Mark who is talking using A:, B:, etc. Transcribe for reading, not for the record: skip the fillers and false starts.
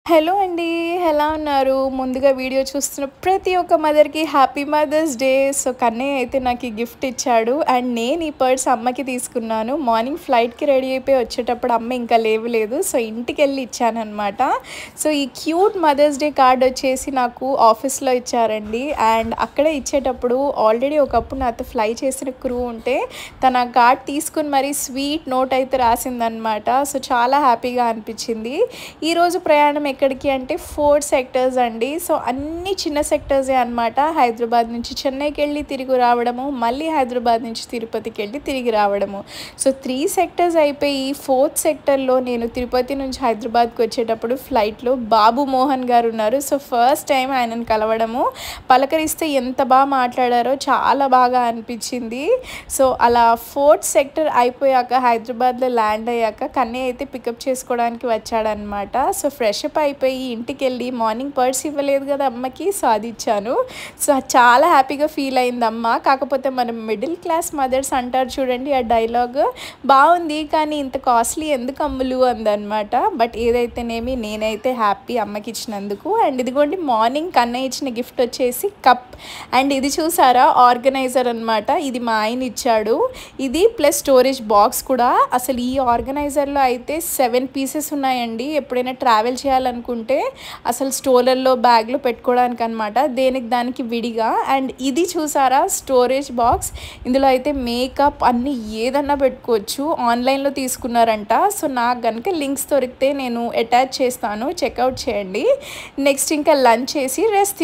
A: Hello అండి. ఎలా ఉన్నారు? ముందుగా వీడియో చూస్తున్న ప్రతి ఒక్క మదర్‌కి happy mothers day. So, Kannayya అయితే నాకు ఈ గిఫ్ట్ ఇచ్చాడు. అండ్ నేను ఈ పర్స్ అమ్మకి తీసుకున్నాను. మార్నింగ్ ఫ్లైట్‌కి రెడీ అయిపోయి వచ్చేటప్పుడు అమ్మ ఇంకా లేవలేదు. సో, ఇంటికెళ్ళి ఇచ్చాననమాట. సో, ఈ క్యూట్ మదర్స్ డే కార్డ్ వచ్చేసి నాకు ఆఫీస్‌లో ఇచ్చారండి. అండ్ అక్కడే ఇచ్చేటప్పుడు ఆల్రెడీ ఒకప్పుడు నాతో ఫ్లై చేసిన క్రూ ఉంటే తన కార్డ్ తీసుకొని మరీ స్వీట్ నోట్ అయితే రాసిందనమాట. సో, చాలా హ్యాపీగా అనిపించింది. ఈరోజు ప్రయాణం ఎక్కడికి అంటే 4 సెక్టర్స్ అండి. సో అన్ని చిన్న సెక్టర్సే అనమాట. హైదరాబాద్ నుంచి చెన్నైకి వెళ్ళి తిరిగి రావడము, మళ్ళీ హైదరాబాద్ నుంచి తిరుపతికి వెళ్ళి తిరిగి రావడము. సో 3 సెక్టర్స్ అయిపోయి 4th సెక్టర్లో నేను తిరుపతి నుంచి హైదరాబాద్కి వచ్చేటప్పుడు ఫ్లైట్లో బాబు మోహన్ గారు ఉన్నారు. సో ఫస్ట్ టైం ఆయనను కలవడము, పలకరిస్తే ఎంత బాగా మాట్లాడారో చాలా బాగా అనిపించింది. సో అలా 4th సెక్టర్ అయిపోయాక హైదరాబాద్లో ల్యాండ్ అయ్యాక కన్నయ్య అయితే పికప్ చేసుకోవడానికి వచ్చాడనమాట. సో ఫ్రెష్ అప్ అయిపోయి ఇంటికి వెళ్ళి మార్నింగ్ పర్స్ ఇవ్వలేదు కదా అమ్మకి, సో అది ఇచ్చాను. సో చాలా హ్యాపీగా ఫీల్ అయింది అమ్మ. కాకపోతే మనం మిడిల్ క్లాస్ మదర్స్ అంటారు చూడండి, ఆ డైలాగ్ బాగుంది కానీ ఇంత కాస్ట్లీ ఎందుకు అమ్ములు అందనమాట. బట్ ఏదైతేనేమి నేనైతే హ్యాపీ అమ్మకి ఇచ్చినందుకు. అండ్ ఇదిగోండి మార్నింగ్ కన్నయ్య ఇచ్చిన గిఫ్ట్ వచ్చేసి కప్. అండ్ ఇది చూసారా ఆర్గనైజర్ అనమాట. ఇది మా ఆయన ఇచ్చాడు. ఇది ప్లస్ స్టోరేజ్ బాక్స్ కూడా. అసలు ఈ ఆర్గనైజర్లో అయితే 7 పీసెస్ ఉన్నాయండి. ఎప్పుడైనా ట్రావెల్ చేయాలనుకుంటే అసలు స్టోర్లలో బ్యాగ్లో పెట్టుకోవడానికి అనమాట, దేనికి దానికి విడిగా. అండ్ ఇది చూసారా స్టోరేజ్ బాక్స్. ఇందులో అయితే మేకప్ అన్నీ ఏదన్నా పెట్టుకోవచ్చు. ఆన్లైన్లో తీసుకున్నారంట. సో నాకు కనుక లింక్స్ దొరికితే నేను అటాచ్ చేస్తాను, చెక్అవుట్ చేయండి. నెక్స్ట్ ఇంకా లంచ్ చేసి రెస్ట్